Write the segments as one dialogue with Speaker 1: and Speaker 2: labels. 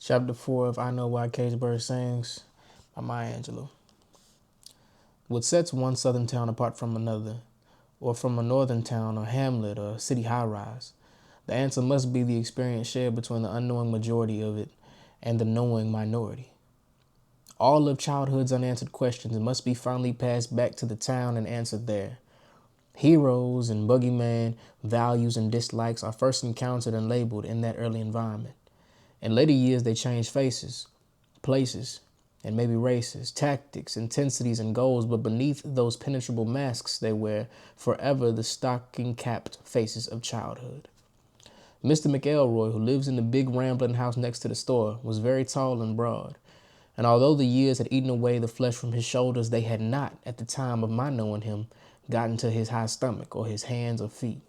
Speaker 1: Chapter 4 of I Know Why Caged Bird Sings by Maya Angelou. What sets one southern town apart from another, or from a northern town or hamlet or city high-rise? The answer must be the experience shared between the unknowing majority of it and the knowing minority. All of childhood's unanswered questions must be finally passed back to the town and answered there. Heroes and boogeyman, values and dislikes are first encountered and labeled in that early environment. In later years, they change faces, places, and maybe races, tactics, intensities, and goals, but beneath those penetrable masks they wear forever the stocking-capped faces of childhood. Mr. McElroy, who lives in the big rambling house next to the store, was very tall and broad, and although the years had eaten away the flesh from his shoulders, they had not, at the time of my knowing him, gotten to his high stomach or his hands or feet.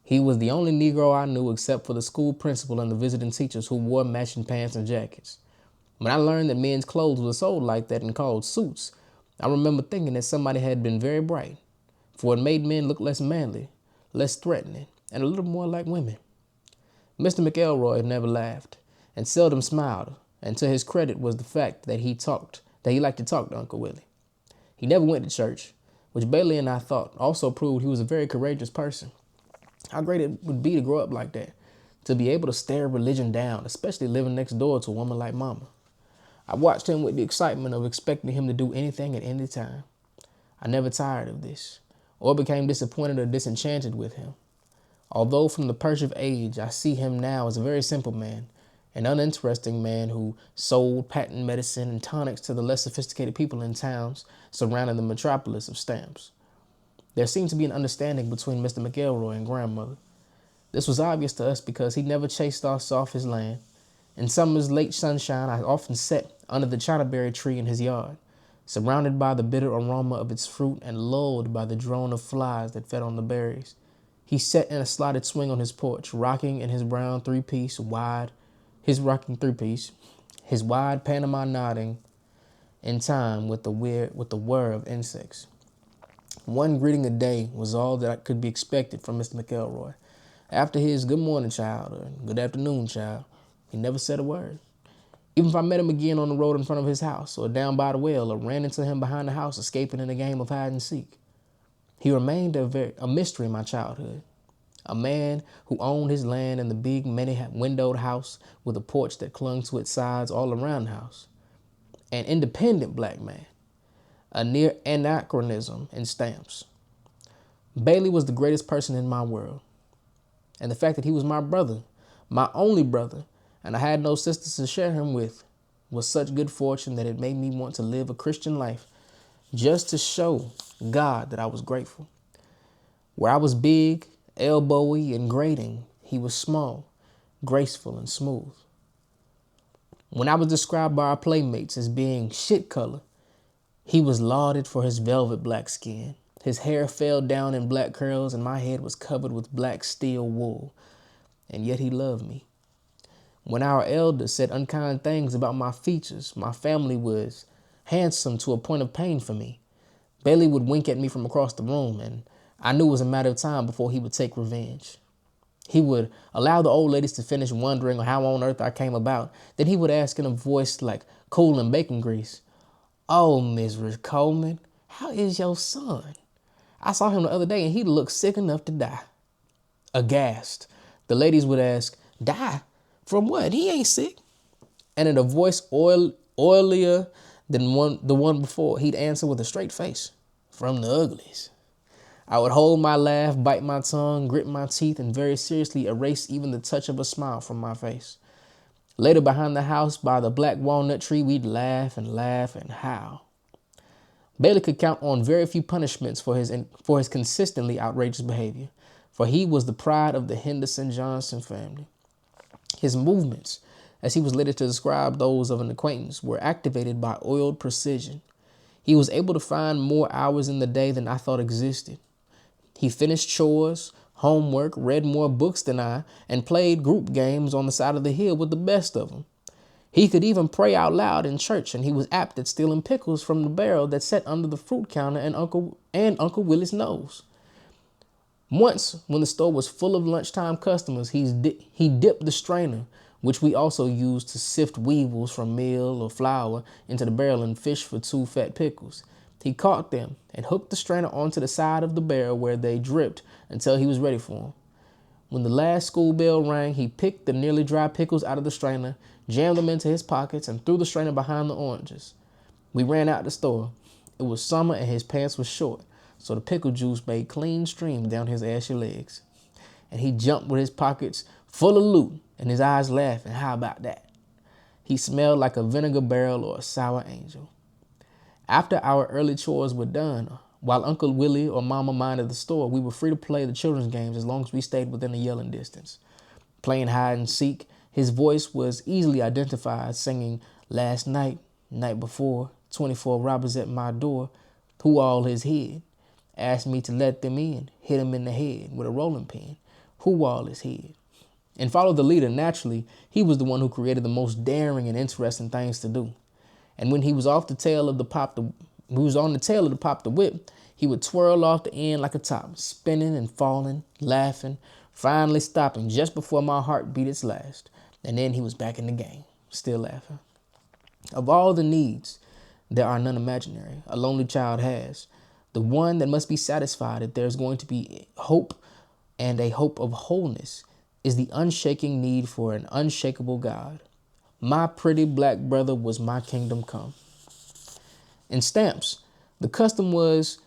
Speaker 1: He was the only Negro I knew except for the school principal and the visiting teachers who wore matching pants and jackets. When I learned that men's clothes were sold like that and called suits, I remember thinking that somebody had been very bright, for it made men look less manly, less threatening, and a little more like women. Mr. McElroy never laughed and seldom smiled, and to his credit was the fact that he liked to talk to Uncle Willie. He never went to church, which Bailey and I thought also proved he was a very courageous person. How great it would be to grow up like that, to be able to stare religion down, especially living next door to a woman like Mama. I watched him with the excitement of expecting him to do anything at any time. I never tired of this, or became disappointed or disenchanted with him. Although from the perch of age, I see him now as a very simple man, an uninteresting man who sold patent medicine and tonics to the less sophisticated people in towns surrounding the metropolis of stamps. There seemed to be an understanding between Mr. McElroy and grandmother. This was obvious to us because he never chased us off his land. In summer's late sunshine, I often sat under the chinaberry tree in his yard, surrounded by the bitter aroma of its fruit and lulled by the drone of flies that fed on the berries. He sat in a slotted swing on his porch, rocking in his brown three-piece, his wide Panama nodding in time with the whir of insects. One greeting a day was all that could be expected from Mr. McElroy. After his good morning, child, or good afternoon, child, he never said a word. Even if I met him again on the road in front of his house, or down by the well, or ran into him behind the house escaping in a game of hide and seek, he remained a mystery in my childhood. A man who owned his land in the big many-windowed house with a porch that clung to its sides all around the house. An independent black man. A near anachronism in stamps. Bailey was the greatest person in my world. And the fact that he was my brother, my only brother, and I had no sisters to share him with, was such good fortune that it made me want to live a Christian life just to show God that I was grateful. Where I was big, elbowy, and grating, he was small, graceful, and smooth. When I was described by our playmates as being shit color, he was lauded for his velvet black skin. His hair fell down in black curls and my head was covered with black steel wool. And yet he loved me. When our elders said unkind things about my features, my family was handsome to a point of pain for me. Bailey would wink at me from across the room, and I knew it was a matter of time before he would take revenge. He would allow the old ladies to finish wondering how on earth I came about. Then he would ask in a voice like coal and bacon grease, "Oh, Mrs. Coleman, how is your son?" I saw him the other day and he looked sick enough to die. Aghast, the ladies would ask, "Die? From what? He ain't sick." And in a voice oilier than the one before, he'd answer with a straight face, "From the uglies." I would hold my laugh, bite my tongue, grit my teeth, and very seriously erase even the touch of a smile from my face. Later, behind the house by the black walnut tree, we'd laugh and howl. Bailey could count on very few punishments for his consistently outrageous behavior, for he was the pride of the Henderson Johnson family. His movements, as he was later to describe those of an acquaintance, were activated by oiled precision. He was able to find more hours in the day than I thought existed. He finished chores, homework, read more books than I, and played group games on the side of the hill with the best of them. He could even pray out loud in church, and he was apt at stealing pickles from the barrel that sat under the fruit counter and Uncle Willie's nose. Once, when the store was full of lunchtime customers, he dipped the strainer which we also used to sift weevils from meal or flour into the barrel and fish for 2 fat pickles. He caught them and hooked the strainer onto the side of the barrel where they dripped until he was ready for them. When the last school bell rang, he picked the nearly dry pickles out of the strainer, jammed them into his pockets, and threw the strainer behind the oranges. We ran out the store. It was summer and his pants were short, so the pickle juice made clean streams down his ashy legs. And he jumped with his pockets full of loot and his eyes laughing. How about that? He smelled like a vinegar barrel or a sour angel. After our early chores were done, while Uncle Willie or Mama minded the store, we were free to play the children's games as long as we stayed within a yelling distance. Playing hide and seek, his voice was easily identified, singing, "Last night, night before, 24 robbers at my door. Who all is hid? Asked me to let them in, hit him in the head with a rolling pin. Who all is hid?" And follow the leader. Naturally, he was the one who created the most daring and interesting things to do. And when he was on the tail of the pop the whip, he would twirl off the end like a top, spinning and falling, laughing, finally stopping just before my heart beat its last. And then he was back in the game, still laughing. Of all the needs, there are none imaginary. A lonely child has. The one that must be satisfied if there's going to be hope and a hope of wholeness is the unshaking need for an unshakable God. My pretty black brother was my kingdom come. In stamps, the custom was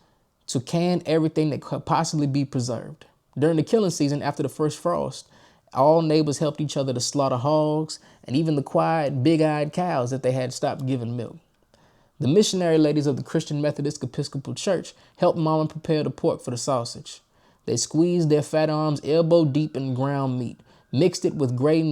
Speaker 1: to can everything that could possibly be preserved. During the killing season after the first frost, all neighbors helped each other to slaughter hogs and even the quiet, big-eyed cows that they had stopped giving milk. The missionary ladies of the Christian Methodist Episcopal Church helped Mama prepare the pork for the sausage. They squeezed their fat arms elbow deep in ground meat, mixed it with gray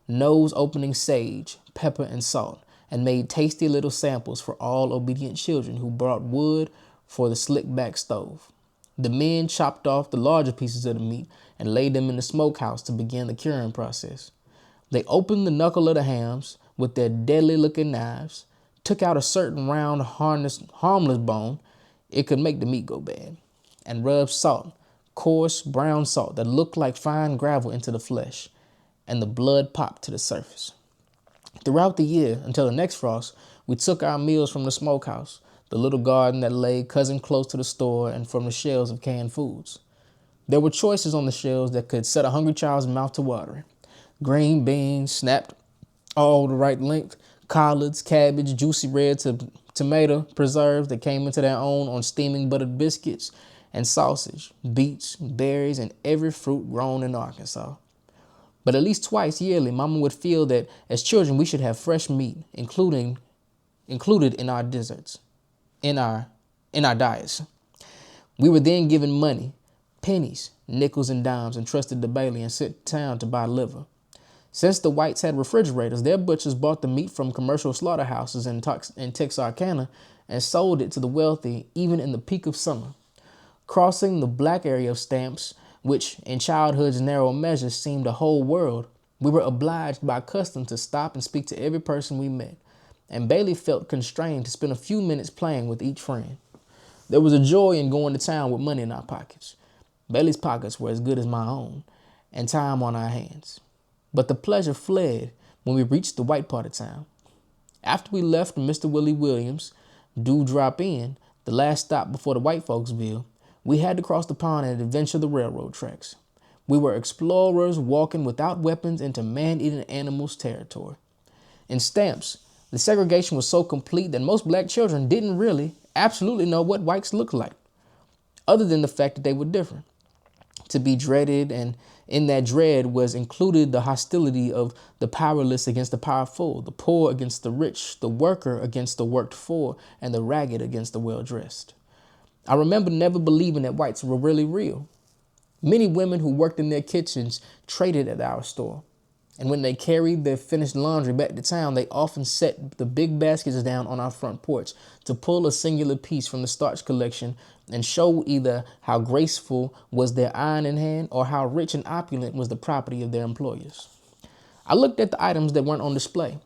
Speaker 1: nose-opening sage, pepper, and salt, and made tasty little samples for all obedient children who brought wood for the slick-back stove. The men chopped off the larger pieces of the meat and laid them in the smokehouse to begin the curing process. They opened the knuckle of the hams with their deadly-looking knives, took out a certain round, harmless bone, it could make the meat go bad, and rubbed salt, coarse brown salt that looked like fine gravel into the flesh, and the blood popped to the surface. Throughout the year, until the next frost, we took our meals from the smokehouse, the little garden that lay cousin close to the store, and from the shelves of canned foods. There were choices on the shelves that could set a hungry child's mouth to watering. Green beans, snapped all the right length, collards, cabbage, juicy red tomato preserves that came into their own on steaming buttered biscuits, and sausage, beets, berries, and every fruit grown in Arkansas. But at least twice yearly, Mama would feel that as children we should have fresh meat, included in our desserts, in our diets. We were then given money, pennies, nickels, and dimes, and trusted to Bailey and sent to town to buy liver. Since the whites had refrigerators, their butchers bought the meat from commercial slaughterhouses in Texarkana and sold it to the wealthy even in the peak of summer. Crossing the black area of stamps, which in childhood's narrow measure seemed a whole world, we were obliged by custom to stop and speak to every person we met, and Bailey felt constrained to spend a few minutes playing with each friend. There was a joy in going to town with money in our pockets. Bailey's pockets were as good as my own, and time on our hands. But the pleasure fled when we reached the white part of town. After we left Mr. Willie Williams' Drop Inn, the last stop before the white folksville, we had to cross the pond and adventure the railroad tracks. We were explorers walking without weapons into man-eating animals' territory. In stamps, the segregation was so complete that most black children didn't really, absolutely know what whites looked like, other than the fact that they were different. To be dreaded, and in that dread was included the hostility of the powerless against the powerful, the poor against the rich, the worker against the worked for, and the ragged against the well-dressed. I remember never believing that whites were really real. Many women who worked in their kitchens traded at our store. And when they carried their finished laundry back to town, they often set the big baskets down on our front porch to pull a singular piece from the starch collection and show either how graceful was their iron in hand or how rich and opulent was the property of their employers. I looked at the items that weren't on display.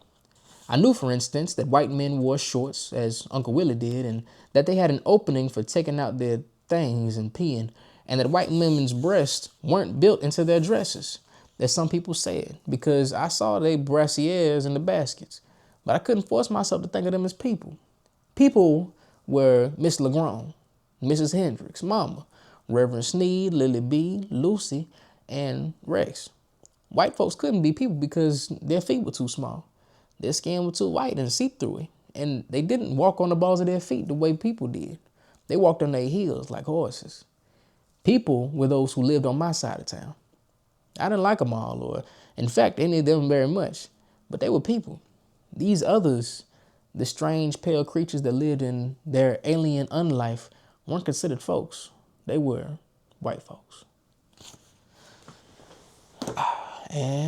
Speaker 1: I knew, for instance, that white men wore shorts, as Uncle Willie did, and that they had an opening for taking out their things and peeing, and that white women's breasts weren't built into their dresses. that some people said because I saw their brassieres in the baskets, but I couldn't force myself to think of them as people. People were Miss LeGrand, Mrs. Hendricks, Mama, Reverend Sneed, Lily B, Lucy, and Rex. White folks couldn't be people because their feet were too small. Their skin was too white and see-through. And they didn't walk on the balls of their feet the way people did. They walked on their heels like horses. People were those who lived on my side of town. I didn't like them all, or in fact, any of them very much, but they were people. These others, the strange pale creatures that lived in their alien unlife, weren't considered folks. They were white folks. And